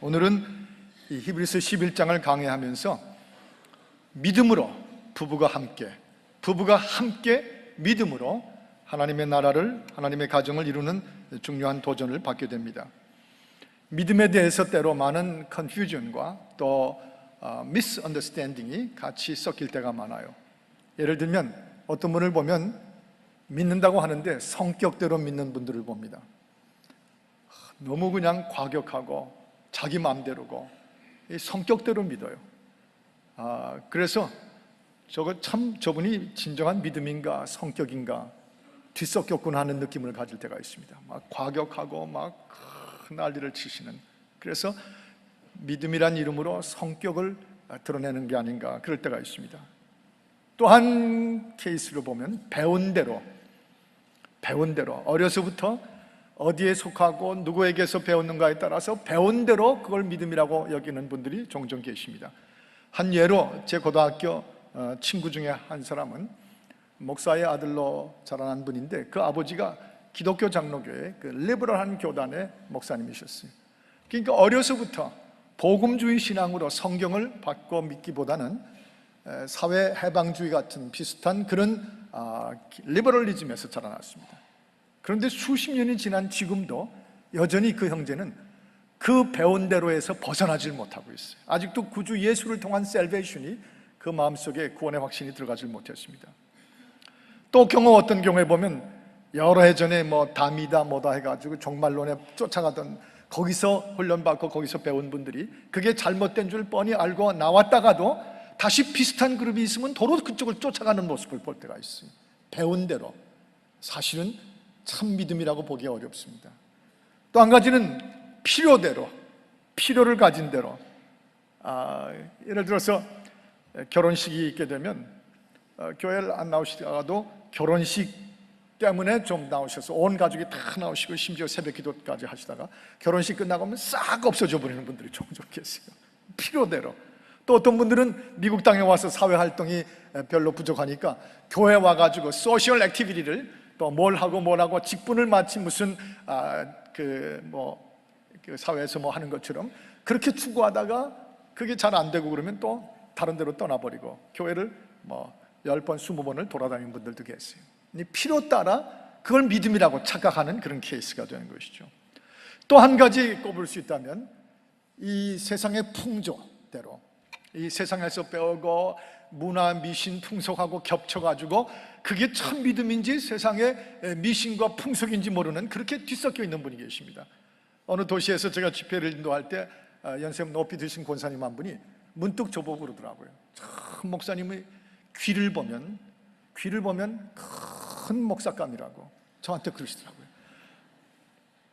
오늘은 이 히브리서 11장을 강의하면서 믿음으로 부부가 함께 믿음으로 하나님의 나라를, 하나님의 가정을 이루는 중요한 도전을 받게 됩니다. 믿음에 대해서 때로 많은 컨퓨전과 또 미스언더스탠딩이 같이 섞일 때가 많아요. 예를 들면 어떤 분을 보면 믿는다고 하는데 성격대로 믿는 분들을 봅니다. 너무 그냥 과격하고 자기 마음대로고 성격대로 믿어요. 그래서 저분이 진정한 믿음인가 성격인가 뒤섞였구나 하는 느낌을 가질 때가 있습니다. 막 과격하고 막 난리를 치시는, 그래서 믿음이란 이름으로 성격을 드러내는 게 아닌가 그럴 때가 있습니다. 또 한 케이스로 보면 배운 대로 어려서부터 어디에 속하고 누구에게서 배웠는가에 따라서 배운 대로 그걸 믿음이라고 여기는 분들이 종종 계십니다. 한 예로 제 고등학교 친구 중에 한 사람은 목사의 아들로 자라난 분인데 그 아버지가 기독교 장로교회 그 리버럴한 교단의 목사님이셨어요. 그러니까 어려서부터 복음주의 신앙으로 성경을 받고 믿기보다는 사회 해방주의 같은 비슷한 그런 리버럴리즘에서 자라났습니다. 그런데 수십 년이 지난 지금도 여전히 그 형제는 그 배운 대로에서 벗어나질 못하고 있어요. 아직도 구주 예수를 통한 셀베이션이 그 마음속에 구원의 확신이 들어가질 못했습니다. 또 어떤 경우에 보면 여러 해 전에 담이다 뭐다 해가지고 종말론에 쫓아가던, 거기서 훈련받고 거기서 배운 분들이 그게 잘못된 줄 뻔히 알고 나왔다가도 다시 비슷한 그룹이 있으면 도로 그쪽을 쫓아가는 모습을 볼 때가 있어요. 배운 대로. 사실은 참 믿음이라고 보기 어렵습니다. 또 한 가지는 필요를 가진 대로. 예를 들어서 결혼식이 있게 되면 교회를 안 나오시다가도 결혼식 때문에 좀 나오셔서 온 가족이 다 나오시고 심지어 새벽 기도까지 하시다가 결혼식 끝나고 하면 싹 없어져 버리는 분들이 종종 계세요. 필요대로. 또 어떤 분들은 미국 땅에 와서 사회 활동이 별로 부족하니까 교회 와가지고 소셜 액티비티를 또 뭘 하고 직분을 마치 무슨 그 사회에서 하는 것처럼 그렇게 추구하다가 그게 잘 안 되고 그러면 또 다른 데로 떠나버리고 교회를 10번, 20번을 돌아다니는 분들도 계세요. 필요 따라 그걸 믿음이라고 착각하는 그런 케이스가 되는 것이죠. 또 한 가지 꼽을 수 있다면 이 세상의 풍조대로, 이 세상에서 배우고 문화, 미신, 풍속하고 겹쳐가지고 그게 참 믿음인지 세상의 미신과 풍속인지 모르는 그렇게 뒤섞여 있는 분이 계십니다. 어느 도시에서 제가 집회를 인도할 때 연세가 높이 드신 권사님 한 분이 문득 저보고 그러더라고요. 참 목사님의 귀를 보면 큰 목사감이라고 저한테 그러시더라고요.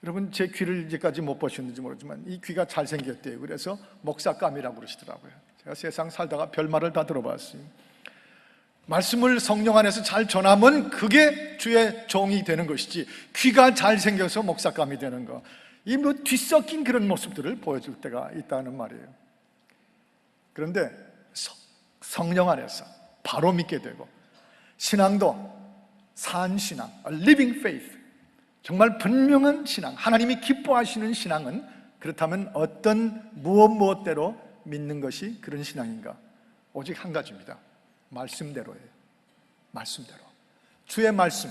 여러분, 제 귀를 이제까지 못 보셨는지 모르지만 이 귀가 잘생겼대요. 그래서 목사감이라고 그러시더라고요. 제가 세상 살다가 별말을 다 들어봤어요. 말씀을 성령 안에서 잘 전하면 그게 주의 종이 되는 것이지 귀가 잘생겨서 목사감이 되는 거, 이 뒤섞인 그런 모습들을 보여줄 때가 있다는 말이에요. 그런데 성령 안에서 바로 믿게 되고 신앙도 산 신앙, living faith, 정말 분명한 신앙, 하나님이 기뻐하시는 신앙은 그렇다면 어떤 무엇대로 믿는 것이 그런 신앙인가? 오직 한 가지입니다. 말씀대로예요. 말씀대로. 주의 말씀,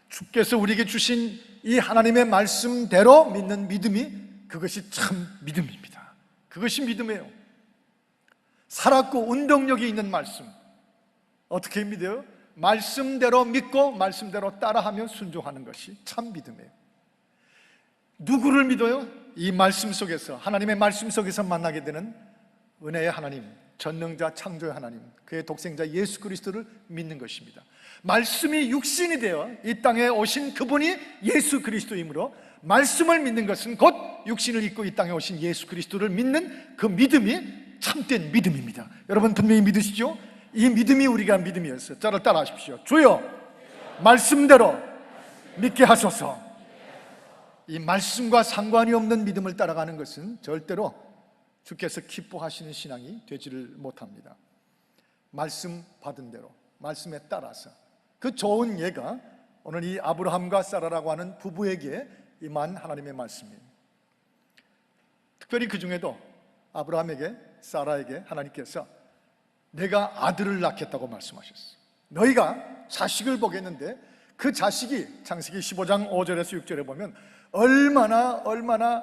주께서 우리에게 주신 이 하나님의 말씀대로 믿는 믿음이 그것이 참 믿음입니다. 그것이 믿음이에요. 살았고 운동력이 있는 말씀. 어떻게 믿어요? 말씀대로 믿고 말씀대로 따라하며 순종하는 것이 참 믿음이에요. 누구를 믿어요? 이 말씀 속에서, 하나님의 말씀 속에서 만나게 되는 은혜의 하나님, 전능자 창조의 하나님, 그의 독생자 예수 그리스도를 믿는 것입니다. 말씀이 육신이 되어 이 땅에 오신 그분이 예수 그리스도이므로 말씀을 믿는 것은 곧 육신을 입고 이 땅에 오신 예수 그리스도를 믿는 그 믿음이 참된 믿음입니다. 여러분 분명히 믿으시죠? 이 믿음이 우리가 믿음이었어요. 저를 따라하십시오. 주여, 말씀대로 믿게 하소서. 이 말씀과 상관이 없는 믿음을 따라가는 것은 절대로 주께서 기뻐하시는 신앙이 되지를 못합니다. 말씀 받은 대로, 말씀에 따라서. 그 좋은 예가 오늘 이 아브라함과 사라라고 하는 부부에게 임한 하나님의 말씀이에요. 특별히 그 중에도 아브라함에게, 사라에게 하나님께서 내가 아들을 낳겠다고 말씀하셨어요. 너희가 자식을 보겠는데 그 자식이 창세기 15장 5절에서 6절에 보면 얼마나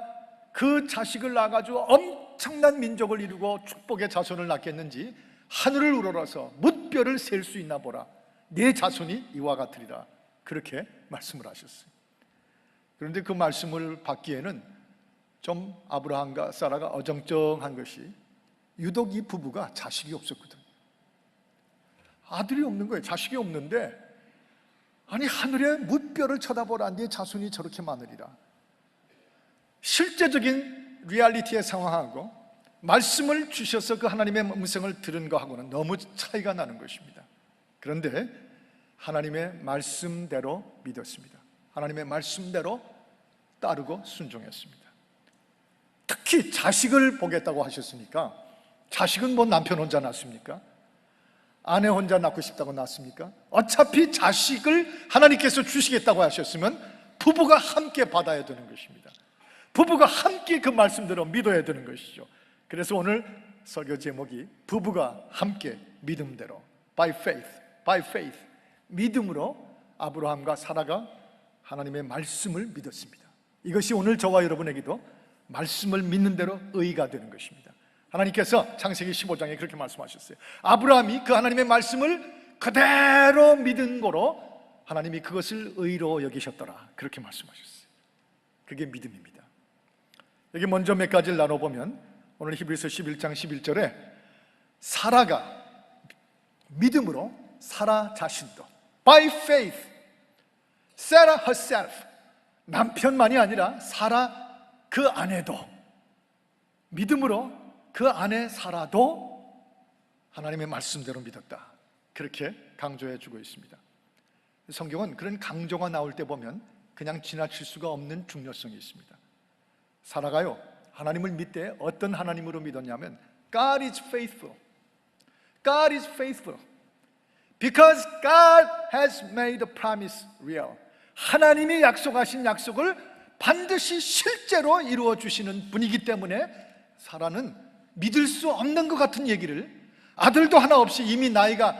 그 자식을 낳아가지고 엄청난 민족을 이루고 축복의 자손을 낳겠는지 하늘을 우러러서 뭇별을 셀 수 있나 보라. 네 자손이 이와 같으리라. 그렇게 말씀을 하셨어요. 그런데 그 말씀을 받기에는 좀 아브라함과 사라가 어정쩡한 것이 유독 이 부부가 자식이 없었거든요. 아들이 없는 거예요. 자식이 없는데 아니 하늘의 뭇별을 쳐다보라. 네 자손이 저렇게 많으리라. 실제적인 리얼리티에 상황하고 말씀을 주셔서 그 하나님의 음성을 들은 거하고는 너무 차이가 나는 것입니다. 그런데 하나님의 말씀대로 믿었습니다. 하나님의 말씀대로 따르고 순종했습니다. 특히 자식을 보겠다고 하셨으니까, 자식은 뭐 남편 혼자 낳습니까? 아내 혼자 낳고 싶다고 낳습니까? 어차피 자식을 하나님께서 주시겠다고 하셨으면 부부가 함께 받아야 되는 것입니다. 부부가 함께 그 말씀대로 믿어야 되는 것이죠. 그래서 오늘 설교 제목이 부부가 함께 믿음대로, by faith, 믿음으로 아브라함과 사라가 하나님의 말씀을 믿었습니다. 이것이 오늘 저와 여러분에게도 말씀을 믿는 대로 의의가 되는 것입니다. 하나님께서 창세기 15장에 그렇게 말씀하셨어요. 아브라함이 그 하나님의 말씀을 그대로 믿은 거로 하나님이 그것을 의로 여기셨더라. 그렇게 말씀하셨어요. 그게 믿음입니다. 여기 먼저 몇 가지를 나눠보면 오늘 히브리서 11장 11절에 사라가 믿음으로 사라 자신도 by faith, Sarah herself, 남편만이 아니라 사라 그 아내도 믿음으로 그 아내 사라도 하나님의 말씀대로 믿었다. 그렇게 강조해 주고 있습니다. 성경은 그런 강조가 나올 때 보면 그냥 지나칠 수가 없는 중요성이 있습니다. 사라가요, 하나님을 믿되 어떤 하나님으로 믿었냐면 God is faithful. God is faithful. Because God has made the promise real. 하나님이 약속하신 약속을 반드시 실제로 이루어 주시는 분이기 때문에 사라는 믿을 수 없는 것 같은 얘기를, 아들도 하나 없이 이미 나이가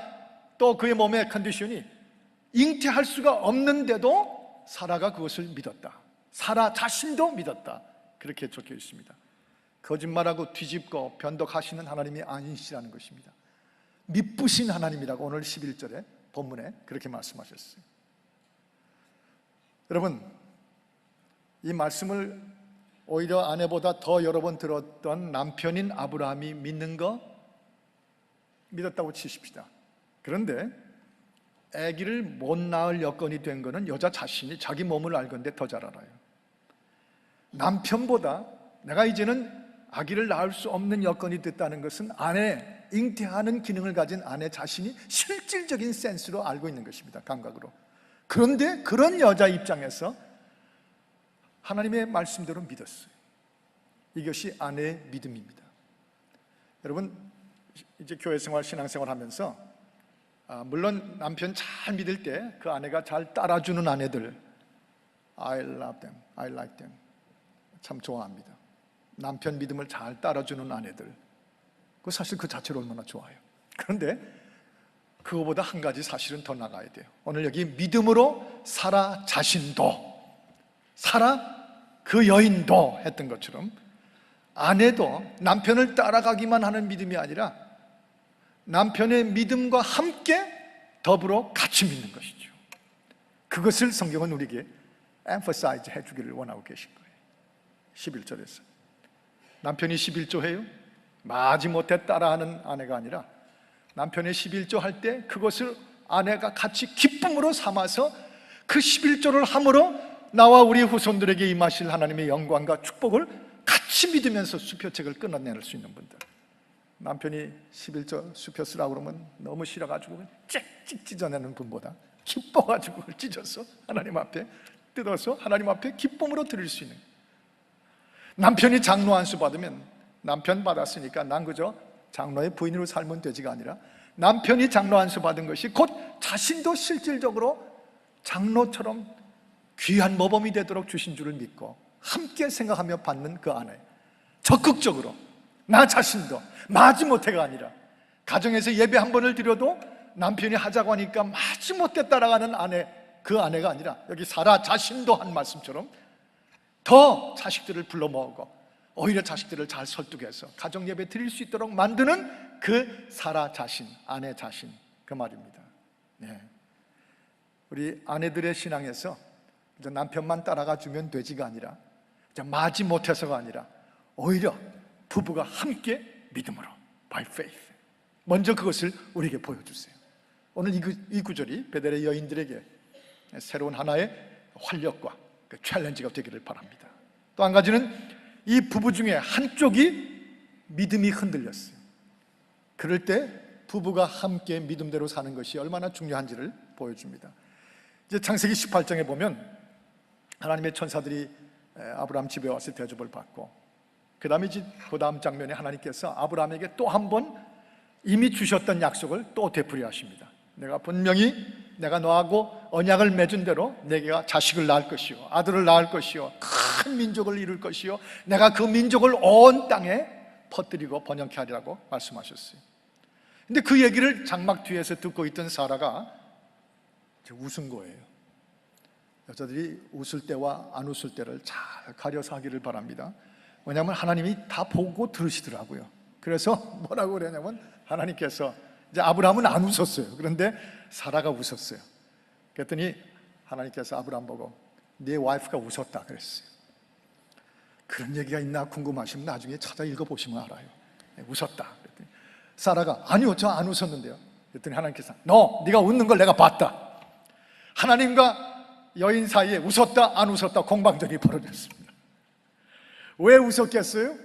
또 그의 몸의 컨디션이 잉태할 수가 없는데도 사라가 그것을 믿었다. 사라 자신도 믿었다. 그렇게 적혀 있습니다. 거짓말하고 뒤집고 변덕하시는 하나님이 아니시라는 것입니다. 미쁘신 하나님이라고 오늘 11절에 본문에 그렇게 말씀하셨어요. 여러분, 이 말씀을 오히려 아내보다 더 여러 번 들었던 남편인 아브라함이 믿는 거 믿었다고 치십시다. 그런데 아기를 못 낳을 여건이 된 거는 여자 자신이 자기 몸을 알건대 더 잘 알아요. 남편보다 내가 이제는 아기를 낳을 수 없는 여건이 됐다는 것은 아내, 잉태하는 기능을 가진 아내 자신이 실질적인 센스로 알고 있는 것입니다. 감각으로. 그런데 그런 여자 입장에서 하나님의 말씀대로 믿었어요. 이것이 아내의 믿음입니다. 여러분, 이제 교회생활, 신앙생활 하면서 물론 남편 잘 믿을 때 그 아내가 잘 따라주는 아내들, I love them, I like them, 참 좋아합니다. 남편 믿음을 잘 따라주는 아내들, 그 사실 그 자체로 얼마나 좋아요. 그런데 그거보다 한 가지 사실은 더 나가야 돼요. 오늘 여기 믿음으로 사라 자신도, 사라 그 여인도 했던 것처럼 아내도 남편을 따라가기만 하는 믿음이 아니라 남편의 믿음과 함께 더불어 같이 믿는 것이죠. 그것을 성경은 우리에게 emphasize 해주기를 원하고 계신 거예요. 11절에서 남편이 11조 해요? 마지못해 따라하는 아내가 아니라 남편의 11조 할 때 그것을 아내가 같이 기쁨으로 삼아서 그 11조를 함으로 나와 우리 후손들에게 임하실 하나님의 영광과 축복을 같이 믿으면서 수표책을 끊어낼 수 있는 분들, 남편이 11조 수표 쓰라고 그러면 너무 싫어가지고 찍찍 찢어내는 분보다 기뻐가지고 그걸 찢어서 하나님 앞에 뜯어서 하나님 앞에 기쁨으로 드릴 수 있는, 남편이 장로 안수 받으면 남편 받았으니까 난 그저 장로의 부인으로 살면 되지가 아니라 남편이 장로 안수 받은 것이 곧 자신도 실질적으로 장로처럼 귀한 모범이 되도록 주신 줄을 믿고 함께 생각하며 받는 그 아내, 적극적으로 나 자신도 마지못해가 아니라 가정에서 예배 한 번을 드려도 남편이 하자고 하니까 마지못해 따라가는 아내, 그 아내가 아니라 여기 사라 자신도 한 말씀처럼 더 자식들을 불러 모으고 오히려 자식들을 잘 설득해서 가정 예배 드릴 수 있도록 만드는 그 사라 자신, 아내 자신, 그 말입니다. 네. 우리 아내들의 신앙에서 이제 남편만 따라가 주면 되지가 아니라 이제 마지못해서가 아니라 오히려 부부가 함께 믿음으로 by faith 먼저 그것을 우리에게 보여주세요. 오늘 이 구절이 베델의 여인들에게 새로운 하나의 활력과 그 챌린지가 되기를 바랍니다. 또 한 가지는 이 부부 중에 한쪽이 믿음이 흔들렸어요. 그럴 때 부부가 함께 믿음대로 사는 것이 얼마나 중요한지를 보여줍니다. 이제 창세기 18장에 보면 하나님의 천사들이 아브라함 집에 와서 대접을 받고 그 다음에 그 다음 장면에 하나님께서 아브라함에게 또 한 번 이미 주셨던 약속을 또 되풀이 하십니다. 내가 분명히 내가 너하고 언약을 맺은 대로 내가 자식을 낳을 것이요 아들을 낳을 것이요 큰 민족을 이룰 것이요 내가 그 민족을 온 땅에 퍼뜨리고 번영케 하리라고 말씀하셨어요. 근데 그 얘기를 장막 뒤에서 듣고 있던 사라가 웃은 거예요. 여자들이 웃을 때와 안 웃을 때를 잘 가려서 하기를 바랍니다. 왜냐하면 하나님이 다 보고 들으시더라고요. 그래서 뭐라고 그러냐면 하나님께서 이제 아브라함은 안 웃었어요. 그런데 사라가 웃었어요. 그랬더니 하나님께서 아브라함 보고 네 와이프가 웃었다 그랬어요. 그런 얘기가 있나 궁금하시면 나중에 찾아 읽어보시면 알아요. 웃었다 그랬더니 사라가 아니요 저 안 웃었는데요. 그랬더니 하나님께서 네가 웃는 걸 내가 봤다. 하나님과 여인 사이에 웃었다 안 웃었다 공방전이 벌어졌습니다. 왜 웃었겠어요?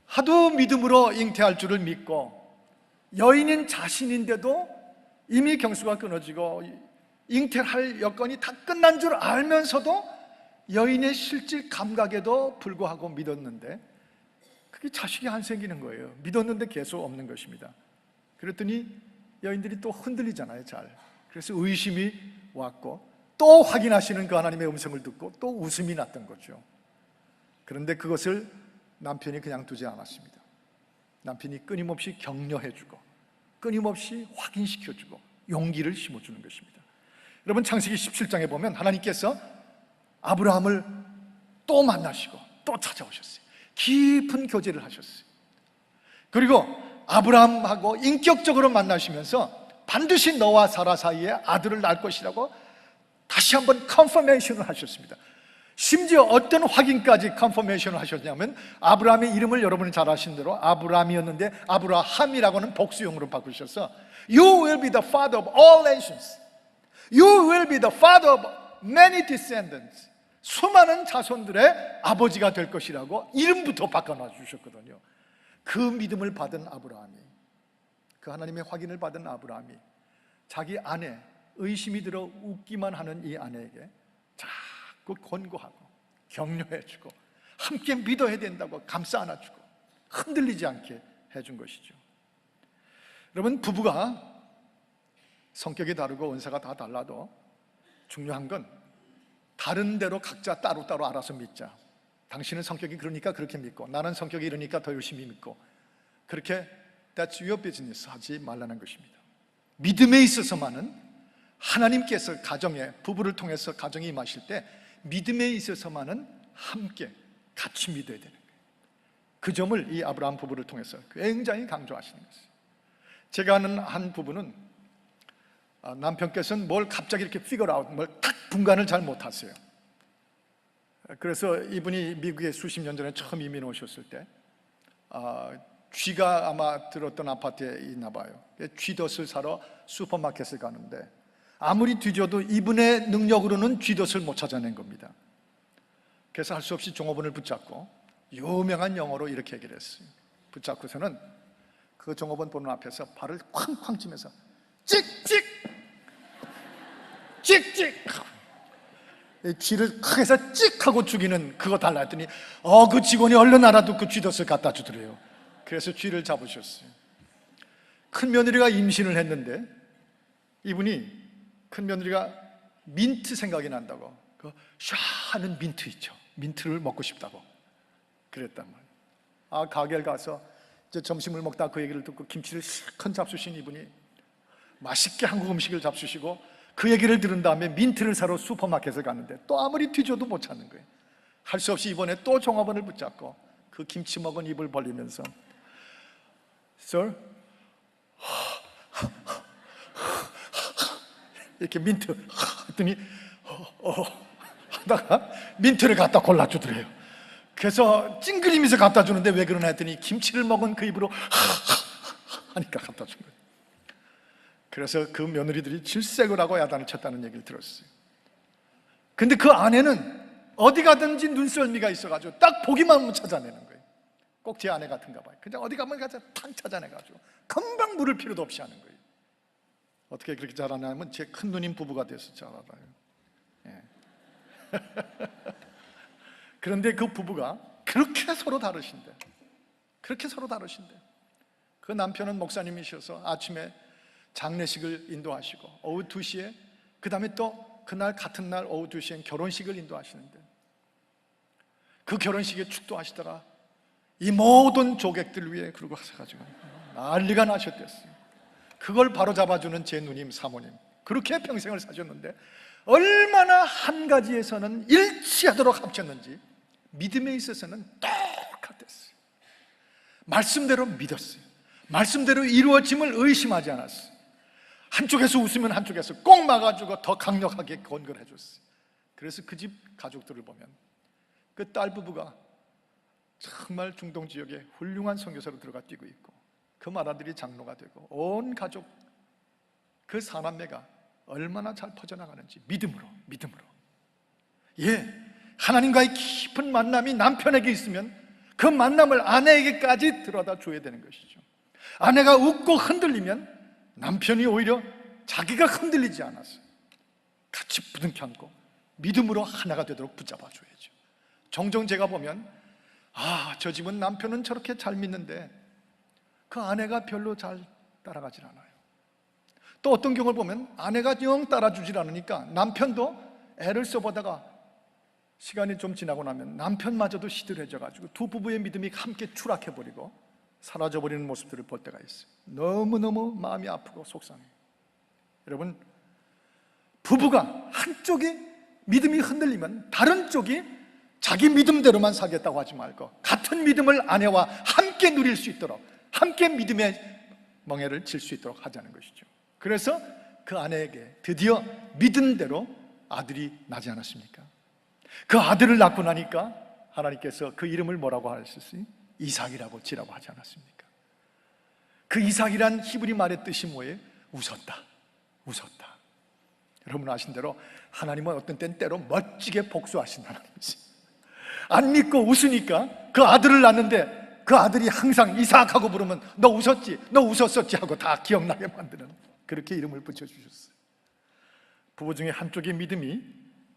하도 믿음으로 잉태할 줄을 믿고 여인인 자신인데도 이미 경수가 끊어지고 잉태할 여건이 다 끝난 줄 알면서도 여인의 실질 감각에도 불구하고 믿었는데 그게 자식이 안 생기는 거예요. 믿었는데 계속 없는 것입니다. 그랬더니 여인들이 또 흔들리잖아요. 잘. 그래서 의심이 왔고 또 확인하시는 그 하나님의 음성을 듣고 또 웃음이 났던 거죠. 그런데 그것을 남편이 그냥 두지 않았습니다. 남편이 끊임없이 격려해주고 끊임없이 확인시켜주고 용기를 심어주는 것입니다. 여러분 창세기 17장에 보면 하나님께서 아브라함을 또 만나시고 또 찾아오셨어요. 깊은 교제를 하셨어요. 그리고 아브라함하고 인격적으로 만나시면서 반드시 너와 사라 사이에 아들을 낳을 것이라고 다시 한번 컨퍼메이션을 하셨습니다. 심지어 어떤 확인까지 컨퍼메이션을 하셨냐면 아브라함의 이름을 여러분이 잘 아시는 대로 아브라함이었는데 아브라함이라고는 복수형으로 바꾸셔서 You will be the father of all nations. You will be the father of many descendants. 수많은 자손들의 아버지가 될 것이라고 이름부터 바꿔놔 주셨거든요. 그 믿음을 받은 아브라함이, 그 하나님의 확인을 받은 아브라함이 자기 아내, 의심이 들어 웃기만 하는 이 아내에게 자꾸 권고하고 격려해주고 함께 믿어야 된다고 감싸 안아주고 흔들리지 않게 해준 것이죠. 여러분, 부부가 성격이 다르고 은사가 다 달라도 중요한 건 다른 대로 각자 따로따로 알아서 믿자. 당신은 성격이 그러니까 그렇게 믿고 나는 성격이 이러니까 더 열심히 믿고 그렇게 That's your business 하지 말라는 것입니다. 믿음에 있어서만은 하나님께서 가정에 부부를 통해서 가정에 임하실 때 믿음에 있어서만은 함께 같이 믿어야 되는 거예요. 그 점을 이 아브라함 부부를 통해서 굉장히 강조하시는 것이에요. 제가 아는 한 부부는 남편께서는 뭘 갑자기 이렇게 figure out, 뭘 딱 분간을 잘 못하세요. 그래서 이분이 미국에 수십 년 전에 처음 이민 오셨을 때 쥐가 아마 들었던 아파트에 있나 봐요. 쥐덫을 사러 슈퍼마켓을 가는데 아무리 뒤져도 이분의 능력으로는 쥐덫을 못 찾아낸 겁니다. 그래서 할 수 없이 종업원을 붙잡고 유명한 영어로 이렇게 얘기를 했어요. 붙잡고서는 그 종업원 보는 앞에서 발을 쾅쾅 치면서 찍찍 찍찍 쥐를 크게서 찍 하고 죽이는 그거 달라 했더니 그 직원이 얼른 알아도 그 쥐덫을 갖다 주더래요. 그래서 쥐를 잡으셨어요. 큰 며느리가 임신을 했는데 이분이 큰 며느리가 민트 생각이 난다고 그 샤하는 민트 있죠. 민트를 먹고 싶다고 그랬단 말이에요. 가게를 가서 이제 점심을 먹다 그 얘기를 듣고 김치를 실컷 잡수신 이분이 맛있게 한국 음식을 잡수시고 그 얘기를 들은 다음에 민트를 사러 슈퍼마켓에 갔는데 또 아무리 뒤져도 못 찾는 거예요. 할 수 없이 이번에 또 종업원을 붙잡고 그 김치 먹은 입을 벌리면서 Sir, 이렇게 민트 했더니 하다가 민트를 갖다 골라주더래요. 그래서 찡그리면서 갖다 주는데 왜 그러나 했더니 김치를 먹은 그 입으로 하니까 갖다 준 거예요. 그래서 그 며느리들이 질색을 하고 야단을 쳤다는 얘기를 들었어요. 근데 그 아내는 어디 가든지 눈썰미가 있어가지고 딱 보기만 하면 찾아내는 거예요. 꼭 제 아내 같은가 봐요. 그냥 어디 가면 가서 탕 찾아내가지고 금방 물을 필요도 없이 하는 거예요. 어떻게 그렇게 잘하냐면 제 큰 누님 부부가 돼서 잘 알아요. 예. 그런데 그 부부가 그렇게 서로 다르신데 그 남편은 목사님이셔서 아침에 장례식을 인도하시고 오후 2시에 그 다음에 또 그날 같은 날 오후 2시엔 결혼식을 인도하시는데 그 결혼식에 축도하시다가 이 모든 조객들 위에 그러고 하셔가지고 난리가 나셨댔어요. 그걸 바로잡아주는 제 누님 사모님, 그렇게 평생을 사셨는데 얼마나 한 가지에서는 일치하도록 합쳤는지 믿음에 있어서는 똑같았어요. 말씀대로 믿었어요. 말씀대로 이루어짐을 의심하지 않았어요. 한쪽에서 웃으면 한쪽에서 꼭 막아주고 더 강력하게 건설해 줬어요. 그래서 그 집 가족들을 보면 그 딸 부부가 정말 중동 지역에 훌륭한 선교사로 들어가 뛰고 있고 그 맏아들이 장로가 되고 온 가족 그 사남매가 얼마나 잘 퍼져나가는지 믿음으로 예, 하나님과의 깊은 만남이 남편에게 있으면 그 만남을 아내에게까지 들어다 줘야 되는 것이죠. 아내가 웃고 흔들리면 남편이 오히려 자기가 흔들리지 않아서 같이 부둥켜 안고 믿음으로 하나가 되도록 붙잡아 줘야죠. 종종 제가 보면 저 집은 남편은 저렇게 잘 믿는데 그 아내가 별로 잘 따라가질 않아요. 또 어떤 경우를 보면 아내가 영 따라주질 않으니까 남편도 애를 써보다가 시간이 좀 지나고 나면 남편마저도 시들해져가지고 두 부부의 믿음이 함께 추락해버리고 사라져버리는 모습들을 볼 때가 있어요. 너무너무 마음이 아프고 속상해요. 여러분, 부부가 한쪽이 믿음이 흔들리면 다른 쪽이 자기 믿음대로만 살겠다고 하지 말고 같은 믿음을 아내와 함께 누릴 수 있도록 함께 믿음의 멍에를 칠 수 있도록 하자는 것이죠. 그래서 그 아내에게 드디어 믿은 대로 아들이 나지 않았습니까? 그 아들을 낳고 나니까 하나님께서 그 이름을 뭐라고 하셨어요? 이삭이라고 지라고 하지 않았습니까? 그 이삭이란 히브리 말의 뜻이 뭐예요? 웃었다. 여러분 아신 대로 하나님은 어떤 때는 때로 멋지게 복수하신다는 것이, 안 믿고 웃으니까 그 아들을 낳는데 그 아들이 항상 이삭하고 부르면 너 웃었었지 하고 다 기억나게 만드는, 그렇게 이름을 붙여주셨어요. 부부 중에 한쪽의 믿음이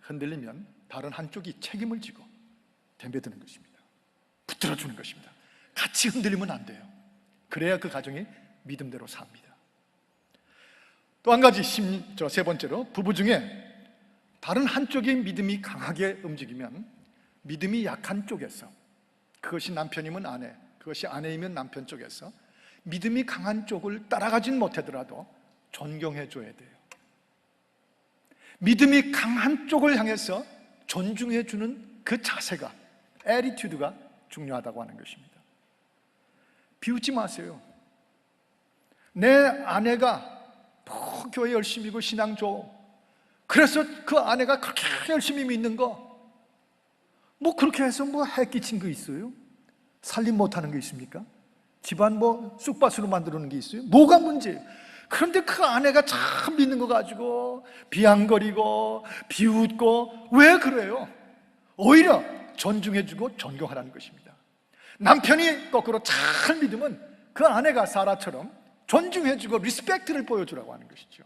흔들리면 다른 한쪽이 책임을 지고 덤벼드는 것입니다. 붙들어주는 것입니다. 같이 흔들리면 안 돼요. 그래야 그 가정이 믿음대로 삽니다. 또 한 가지, 세 번째로, 부부 중에 다른 한쪽의 믿음이 강하게 움직이면 믿음이 약한 쪽에서, 그것이 남편이면 아내, 그것이 아내이면 남편 쪽에서 믿음이 강한 쪽을 따라가진 못하더라도 존경해 줘야 돼요. 믿음이 강한 쪽을 향해서 존중해 주는 그 자세가, 애티튜드가 중요하다고 하는 것입니다. 비웃지 마세요. 내 아내가 교회 열심히고 신앙 좋고, 그래서 그 아내가 그렇게 열심히 믿는 거, 뭐 그렇게 해서 뭐 해 끼친 거 있어요? 살림 못하는 게 있습니까? 집안 뭐 쑥밭으로 만들어놓은 게 있어요? 뭐가 문제예요? 그런데 그 아내가 참 믿는 거 가지고 비앙거리고 비웃고, 왜 그래요? 오히려 존중해주고 존경하라는 것입니다. 남편이 거꾸로 잘 믿으면 그 아내가 사라처럼 존중해주고 리스펙트를 보여주라고 하는 것이죠.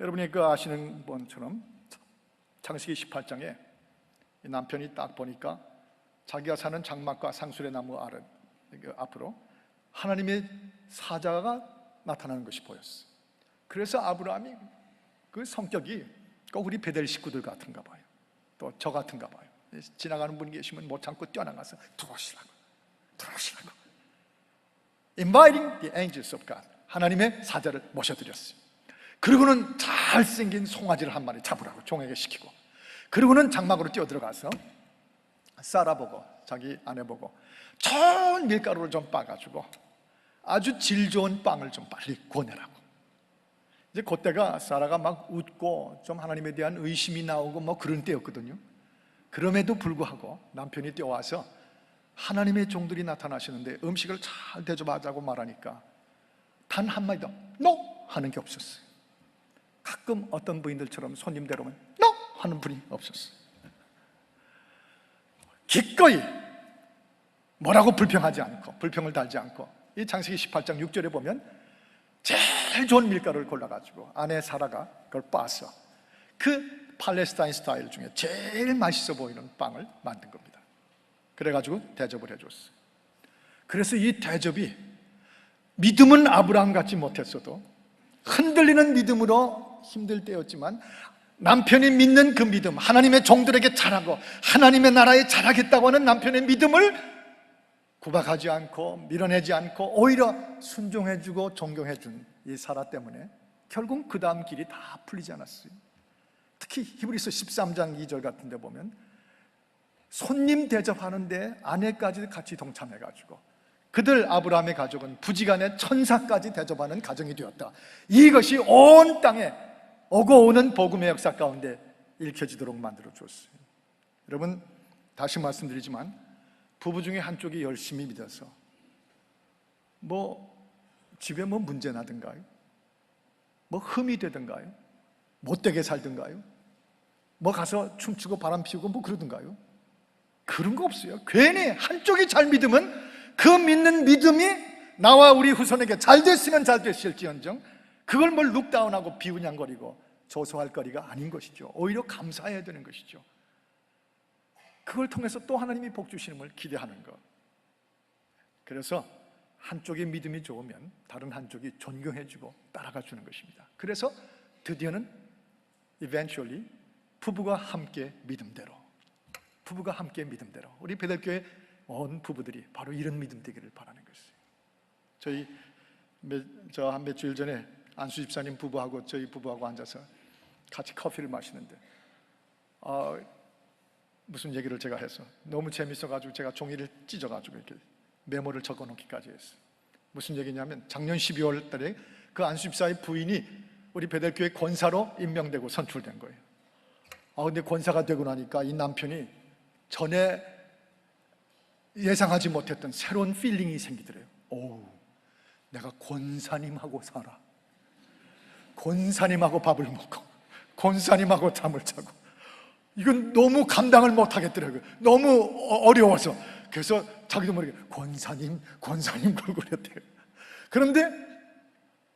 여러분이 그 아시는 분처럼 창세기 18장에 남편이 딱 보니까 자기가 사는 장막과 상수리 나무 앞으로 하나님의 사자가 나타나는 것이 보였어요. 그래서 아브라함이 그 성격이 꼭 우리 베델 식구들 같은가 봐요. 또 저 같은가 봐요. 지나가는 분이 계시면 못 참고 뛰어나가서 들어오시라고 Inviting the angels of God, 하나님의 사자를 모셔드렸어요. 그리고는 잘생긴 송아지를 한 마리 잡으라고 종에게 시키고, 그리고는 장막으로 뛰어들어가서 사라 보고 자기 아내 보고 좋은 밀가루를 좀 빻아가지고 아주 질 좋은 빵을 좀 빨리 구워내라고. 이제 그때가 사라가 막 웃고 좀 하나님에 대한 의심이 나오고 뭐 그런 때였거든요. 그럼에도 불구하고 남편이 뛰어와서 하나님의 종들이 나타나시는데 음식을 잘 대접하자고 말하니까 단 한마디도 NO! 하는 게 없었어요. 가끔 어떤 부인들처럼 손님들 오면 NO! 하는 분이 없었어요. 기꺼이 뭐라고 불평하지 않고, 불평을 달지 않고, 이 창세기 18장 6절에 보면 제일 좋은 밀가루를 골라가지고 아내 사라가 그걸 빻아서 그 팔레스타인 스타일 중에 제일 맛있어 보이는 빵을 만든 겁니다. 그래가지고 대접을 해줬어요. 그래서 이 대접이 믿음은 아브라함 같지 못했어도 흔들리는 믿음으로 힘들 때였지만 남편이 믿는 그 믿음, 하나님의 종들에게 잘하고 하나님의 나라에 잘하겠다고 하는 남편의 믿음을 구박하지 않고 밀어내지 않고 오히려 순종해주고 존경해준 이 사라 때문에 결국 그 다음 길이 다 풀리지 않았어요. 특히 히브리서 13장 2절 같은 데 보면 손님 대접하는데 아내까지 같이 동참해가지고 그들 아브라함의 가족은 부지간에 천사까지 대접하는 가정이 되었다. 이것이 온 땅에 오고 오는 복음의 역사 가운데 읽혀지도록 만들어 주었어요. 여러분, 다시 말씀드리지만 부부 중에 한쪽이 열심히 믿어서 집에 문제 나든가요? 흠이 되든가요? 못되게 살든가요? 가서 춤추고 바람 피우고 그러든가요? 그런 거 없어요. 괜히 한쪽이 잘 믿으면 그 믿는 믿음이 나와 우리 후손에게 잘 됐으면 잘 됐을지언정 그걸 룩다운하고 비우냥거리고 조소할 거리가 아닌 것이죠. 오히려 감사해야 되는 것이죠. 그걸 통해서 또 하나님이 복 주시는 걸 기대하는 것. 그래서 한쪽의 믿음이 좋으면 다른 한쪽이 존경해주고 따라가 주는 것입니다. 그래서 드디어는 eventually 부부가 함께 믿음대로 우리 베델교회 온 부부들이 바로 이런 믿음 되기를 바라는 것이에요. 저 한 몇 주일 전에 안수 집사님 부부하고 저희 부부하고 앉아서 같이 커피를 마시는데 무슨 얘기를 제가 해서 너무 재밌어가지고 제가 종이를 찢어가지고 이렇게 메모를 적어놓기까지 했어요. 무슨 얘기냐면 작년 12월 달에 그 안수 집사의 부인이 우리 베델교회 권사로 임명되고 선출된 거예요. 근데 권사가 되고 나니까 이 남편이 전에 예상하지 못했던 새로운 필링이 생기더래요. 내가 권사님하고 살아. 권사님하고 밥을 먹고 권사님하고 잠을 자고 이건 너무 감당을 못하겠더라고요. 너무 어려워서. 그래서 자기도 모르게 권사님 그랬대요. 그런데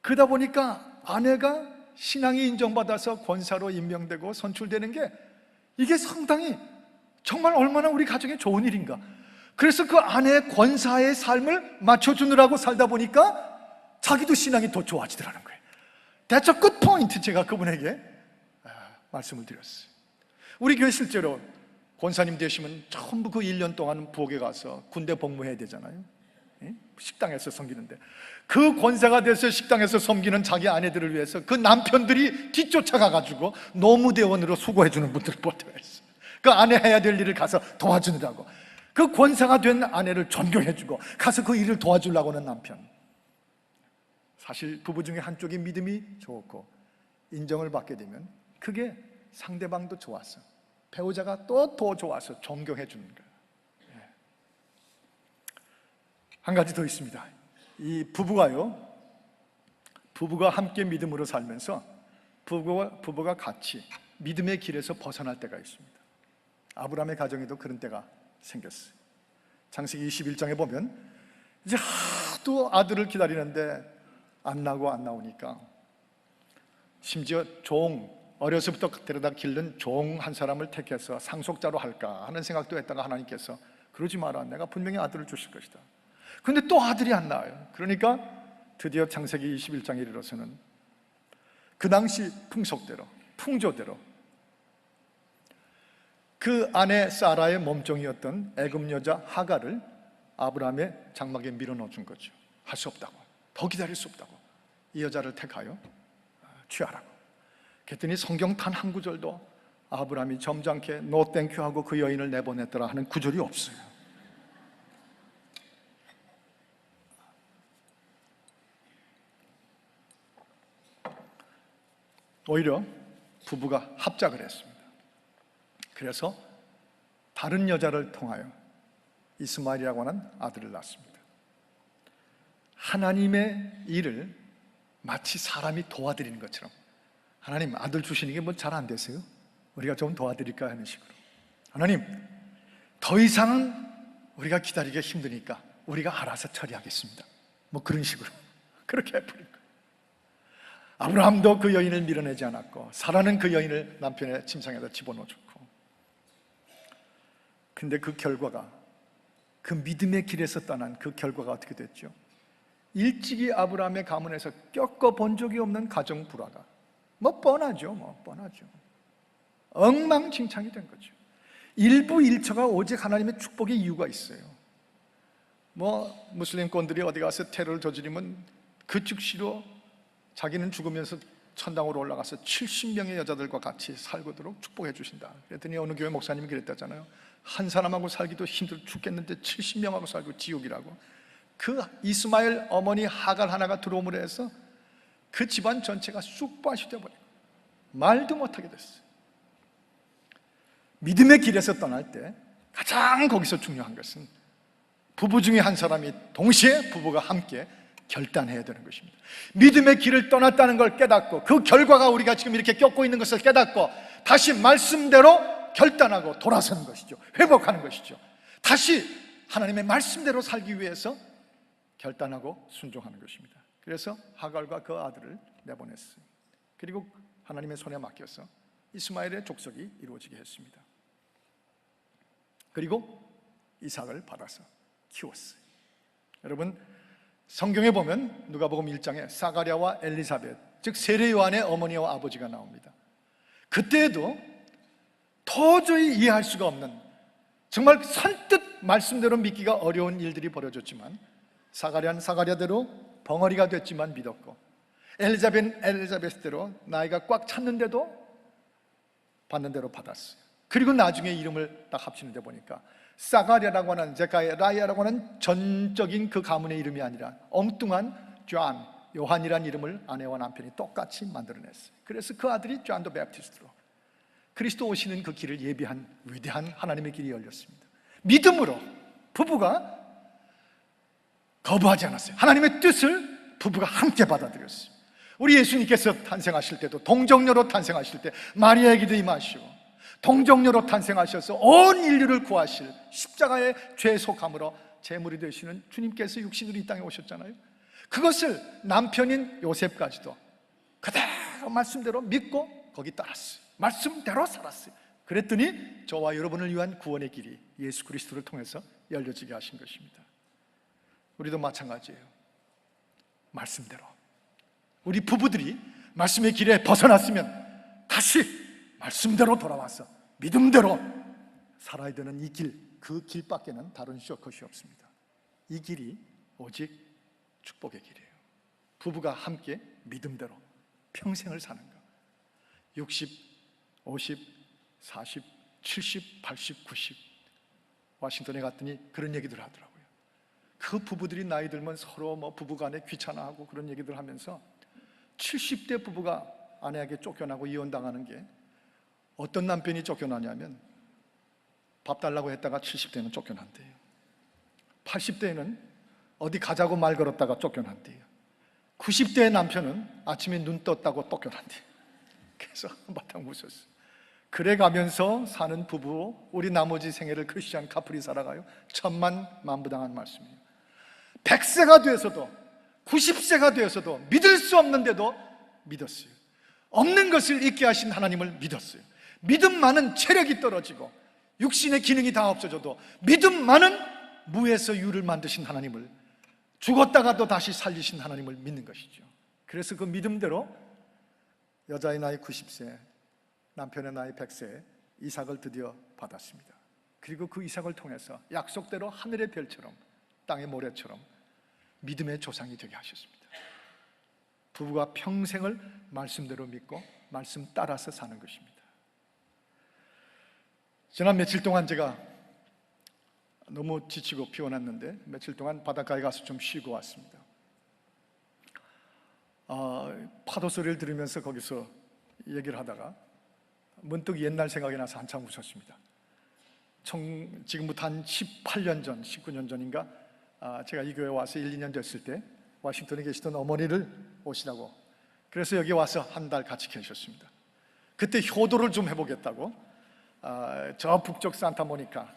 그러다 보니까 아내가 신앙이 인정받아서 권사로 임명되고 선출되는 게 이게 상당히 정말 얼마나 우리 가정에 좋은 일인가. 그래서 그 아내의 권사의 삶을 맞춰주느라고 살다 보니까 자기도 신앙이 더 좋아지더라는 거예요. That's a good point. 제가 그분에게 말씀을 드렸어요. 우리 교회 실제로 권사님 되시면 전부 그 1년 동안 부엌에 가서 군대 복무해야 되잖아요. 식당에서 섬기는데 그 권사가 돼서 식당에서 섬기는 자기 아내들을 위해서 그 남편들이 뒤쫓아가가지고 노무대원으로 수고해주는 분들을 보태했어요. 그 아내 해야 될 일을 가서 도와주느라고. 그 권사가 된 아내를 존경해주고 가서 그 일을 도와주려고 하는 남편. 사실 부부 중에 한쪽이 믿음이 좋고 인정을 받게 되면 그게 상대방도 좋아서 배우자가 또 더 좋아서 존경해 주는 거예요. 한 가지 더 있습니다. 이 부부가 함께 믿음으로 살면서 부부가 같이 믿음의 길에서 벗어날 때가 있습니다. 아브라함의 가정에도 그런 때가 생겼어요. 창세기 21장에 보면 이제 하도 아들을 기다리는데 안 나오니까 심지어 어려서부터 데려다 기른 종 한 사람을 택해서 상속자로 할까 하는 생각도 했다가 하나님께서 그러지 마라, 내가 분명히 아들을 주실 것이다. 근데 또 아들이 안 나와요. 그러니까 드디어 창세기 21장에 이르러서는 그 당시 풍조대로 그 아내 사라의 몸종이었던 애굽 여자 하갈을 아브라함의 장막에 밀어넣어 준 거죠. 할 수 없다고, 더 기다릴 수 없다고, 이 여자를 택하여 취하라고. 그랬더니 성경 단 한 구절도 아브라함이 점잖게 노 땡큐 하고 그 여인을 내보냈더라 하는 구절이 없어요. 오히려 부부가 합작을 했습니다. 그래서 다른 여자를 통하여 이스마엘이라고 하는 아들을 낳습니다. 하나님의 일을 마치 사람이 도와드리는 것처럼, 하나님 아들 주시는 게 뭐 잘 안 되세요? 우리가 좀 도와드릴까 하는 식으로, 하나님 더 이상은 우리가 기다리기가 힘드니까 우리가 알아서 처리하겠습니다, 뭐 그런 식으로 그렇게 해버린 거예요. 아브라함도 그 여인을 밀어내지 않았고, 사라는 그 여인을 남편의 침상에다 집어넣어줬고. 근데 그 결과가, 그 믿음의 길에서 떠난 그 결과가 어떻게 됐죠? 일찍이 아브라함의 가문에서 겪어본 적이 없는 가정 불화가, 뭐 뻔하죠, 엉망진창이 된 거죠. 일부 일처가 오직 하나님의 축복의 이유가 있어요. 뭐 무슬림권들이 어디 가서 테러를 저지르면 그 즉시로 자기는 죽으면서 천당으로 올라가서 70명의 여자들과 같이 살고도록 축복해 주신다. 그랬더니 어느 교회 목사님이 그랬다잖아요. 한 사람하고 살기도 힘들어 죽겠는데 70명하고 살고 지옥이라고. 그 이스마엘 어머니 하갈 하나가 들어옴으로 해서 그 집안 전체가 쑥밭이 되어버리고 말도 못하게 됐어요. 믿음의 길에서 떠날 때 가장 거기서 중요한 것은 부부 중에 한 사람이 동시에 부부가 함께 결단해야 되는 것입니다. 믿음의 길을 떠났다는 걸 깨닫고, 그 결과가 우리가 지금 이렇게 겪고 있는 것을 깨닫고 다시 말씀대로 결단하고 돌아서는 것이죠. 회복하는 것이죠. 다시 하나님의 말씀대로 살기 위해서 결단하고 순종하는 것입니다. 그래서 하갈과 그 아들을 내보냈어요. 그리고 하나님의 손에 맡겨서 이스마엘의 족속이 이루어지게 했습니다. 그리고 이삭을 받아서 키웠어요. 여러분, 성경에 보면 누가복음 1장에 사가랴와 엘리사벳, 즉 세례 요한의 어머니와 아버지가 나옵니다. 그때에도 도저히 이해할 수가 없는, 정말 선뜻 말씀대로 믿기가 어려운 일들이 벌어졌지만, 사가랴는 사가랴대로 벙어리가 됐지만 믿었고, 엘리사벳은 엘리사벳대로 나이가 꽉 찼는데도 받는 대로 받았어요. 그리고 나중에 이름을 딱 합치는 데 보니까 사가랴라고 하는, 제카리아라고 하는 전적인 그 가문의 이름이 아니라 엉뚱한 존, 요한이라는 이름을 아내와 남편이 똑같이 만들어냈어요. 그래서 그 아들이 존 더 베프티스트로 그리스도 오시는 그 길을 예비한 위대한 하나님의 길이 열렸습니다. 믿음으로 부부가 거부하지 않았어요. 하나님의 뜻을 부부가 함께 받아들였어요. 우리 예수님께서 탄생하실 때도 동정녀로 탄생하실 때 마리아에게도 임하시고, 동정녀로 탄생하셔서 온 인류를 구하실 십자가의 죄속함으로 제물이 되시는 주님께서 육신으로 이 땅에 오셨잖아요. 그것을 남편인 요셉까지도 그대로 말씀대로 믿고 거기 따랐어요. 말씀대로 살았어요. 그랬더니 저와 여러분을 위한 구원의 길이 예수 그리스도를 통해서 열려지게 하신 것입니다. 우리도 마찬가지예요. 말씀대로, 우리 부부들이 말씀의 길에 벗어났으면 다시 말씀대로 돌아와서 믿음대로 살아야 되는 이 길, 그 길밖에는 다른 셔컷이 없습니다. 이 길이 오직 축복의 길이에요. 부부가 함께 믿음대로 평생을 사는 것. 60, 50, 40, 70, 80, 90 와싱턴에 갔더니 그런 얘기들 하더라고요. 그 부부들이 나이 들면 서로 뭐 부부간에 귀찮아하고 그런 얘기들 하면서 70대 부부가 아내에게 쫓겨나고 이혼당하는 게, 어떤 남편이 쫓겨나냐면 밥 달라고 했다가 70대는 쫓겨난대요. 80대에는 어디 가자고 말 걸었다가 쫓겨난대요. 90대의 남편은 아침에 눈 떴다고 쫓겨난대요. 그래서 한바탕 웃었어요. 그래 가면서 사는 부부, 우리 나머지 생애를 크리스찬 카플이 살아가요. 천만만부당한 말씀이에요. 100세가 되어서도 90세가 되어서도 믿을 수 없는데도 믿었어요. 없는 것을 있게 하신 하나님을 믿었어요. 믿음만은 체력이 떨어지고 육신의 기능이 다 없어져도 믿음만은 무에서 유를 만드신 하나님을, 죽었다가도 다시 살리신 하나님을 믿는 것이죠. 그래서 그 믿음대로 여자의 나이 90세, 남편의 나이 100세 이삭을 드디어 받았습니다. 그리고 그 이삭을 통해서 약속대로 하늘의 별처럼 땅의 모래처럼 믿음의 조상이 되게 하셨습니다. 부부가 평생을 말씀대로 믿고 말씀 따라서 사는 것입니다. 지난 며칠 동안 제가 너무 지치고 피곤했는데 며칠 동안 바닷가에 가서 좀 쉬고 왔습니다. 파도 소리를 들으면서 거기서 얘기를 하다가 문득 옛날 생각이 나서 한참 웃었습니다. 지금부터 한 18년 전, 19년 전인가 제가 이 교회에 와서 1, 2년 됐을 때 워싱턴에 계시던 어머니를 오시라고, 그래서 여기 와서 한 달 같이 계셨습니다. 그때 효도를 좀 해보겠다고 저 북쪽 산타모니카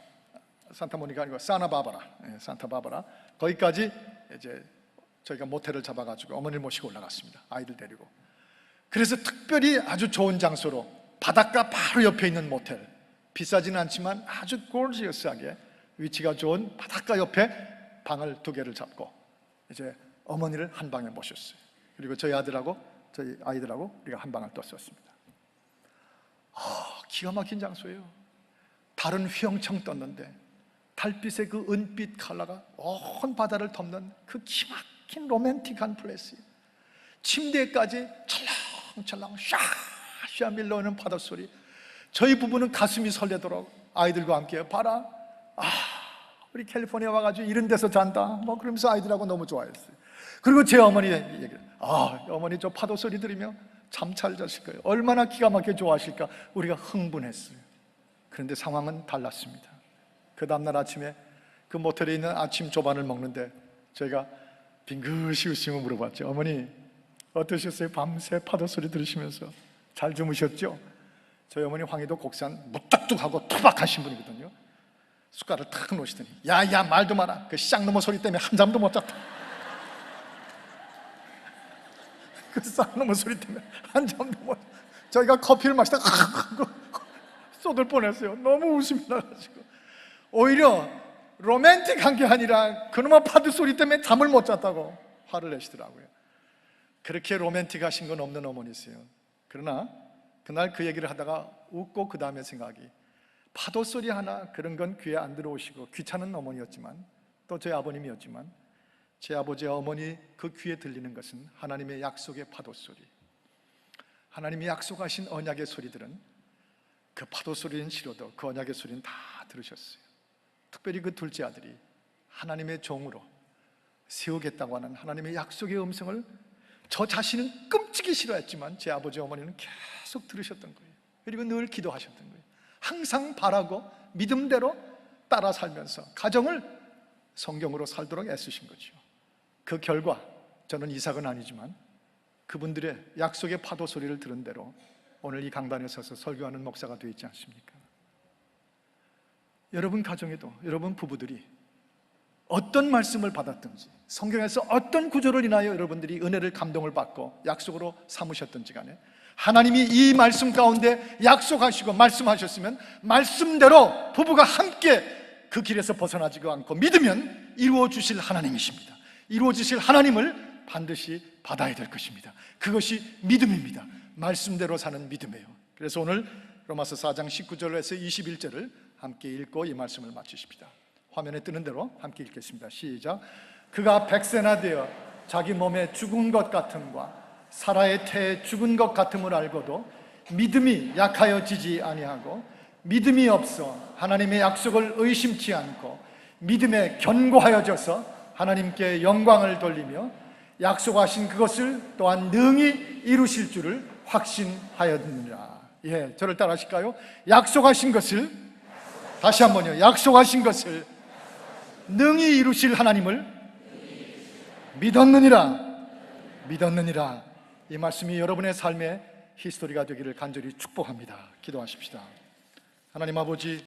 아니고 산타바바라 거기까지 이제 저희가 모텔을 잡아가지고 어머니를 모시고 올라갔습니다. 아이들 데리고. 그래서 특별히 아주 좋은 장소로 바닷가 바로 옆에 있는 모텔, 비싸지는 않지만 아주 골지어스하게 위치가 좋은 바닷가 옆에 방을 2개를 잡고 이제 어머니를 한 방에 모셨어요. 그리고 저희 아이들하고 우리가 한 방을 떴었습니다. 기가 막힌 장소예요. 달은 휘영청 떴는데 달빛의 그 은빛 컬러가 온 바다를 덮는 그 기막힌 로맨틱한 플레이스예요. 침대까지 철렁철렁 샤샤 밀려오는 바닷소리. 저희 부부는 가슴이 설레도록 아이들과 함께 봐라, 우리 캘리포니아 와가지고 이런 데서 잔다 뭐 그러면서 아이들하고 너무 좋아했어요. 그리고 제 어머니 얘기를, 어머니 저 파도 소리 들으며 잠 잘 자실 거예요. 얼마나 기가 막히게 좋아하실까. 우리가 흥분했어요. 그런데 상황은 달랐습니다. 그 다음날 아침에 그 모텔에 있는 아침 조반을 먹는데 저희가 빙긋이 웃으며 물어봤죠. 어머니 어떠셨어요? 밤새 파도 소리 들으시면서 잘 주무셨죠? 저희 어머니 황희도 곡산 무뚝뚝하고 투박하신 분이거든요. 숟가락을 탁 놓으시더니 야야 말도 마라, 그 쌍놈의 소리 때문에 한 잠도 못 잤다. 그 쌍놈의 소리 때문에 한 잠도 못. 저희가 커피를 마시다가 쏟을 뻔했어요. 너무 웃음이 나가지고. 오히려 로맨틱한 게 아니라 그놈의 파도 소리 때문에 잠을 못 잤다고 화를 내시더라고요. 그렇게 로맨틱하신 건 없는 어머니세요. 그러나 그날 그 얘기를 하다가 웃고 그 다음에 생각이, 파도 소리 하나 그런 건 귀에 안 들어오시고 귀찮은 어머니였지만 또 제 아버님이었지만 제 아버지와 어머니 그 귀에 들리는 것은 하나님의 약속의 파도 소리, 하나님이 약속하신 언약의 소리들은 그 파도 소리는 싫어도 그 언약의 소리는 다 들으셨어요. 특별히 그 둘째 아들이 하나님의 종으로 세우겠다고 하는 하나님의 약속의 음성을 저 자신은 끔찍이 싫어했지만 제 아버지 어머니는 계속 들으셨던 거예요. 그리고 늘 기도하셨던 거예요. 항상 바라고 믿음대로 따라 살면서 가정을 성경으로 살도록 애쓰신 거죠. 그 결과 저는 이삭은 아니지만 그분들의 약속의 파도 소리를 들은 대로 오늘 이 강단에 서서 설교하는 목사가 되어 있지 않습니까? 여러분 가정에도 여러분 부부들이 어떤 말씀을 받았든지 성경에서 어떤 구절을 인하여 여러분들이 은혜를 감동을 받고 약속으로 삼으셨든지 간에 하나님이 이 말씀 가운데 약속하시고 말씀하셨으면 말씀대로 부부가 함께 그 길에서 벗어나지도 않고 믿으면 이루어 주실 하나님이십니다. 이루어 주실 하나님을 반드시 받아야 될 것입니다. 그것이 믿음입니다. 말씀대로 사는 믿음이에요. 그래서 오늘 로마서 4장 19절에서 21절을 함께 읽고 이 말씀을 마치십니다. 화면에 뜨는 대로 함께 읽겠습니다. 시작. 그가 백세나 되어 자기 몸에 죽은 것 같음과 사라의 태에 죽은 것 같음을 알고도 믿음이 약하여지지 아니하고 믿음이 없어 하나님의 약속을 의심치 않고 믿음에 견고하여져서 하나님께 영광을 돌리며 약속하신 그것을 또한 능히 이루실 줄을 확신하였느니라. 저를 따라 하실까요? 약속하신 것을, 다시 한번요, 약속하신 것을 능히 이루실 하나님을 믿었느니라. 이 말씀이 여러분의 삶의 히스토리가 되기를 간절히 축복합니다. 기도하십시다. 하나님 아버지,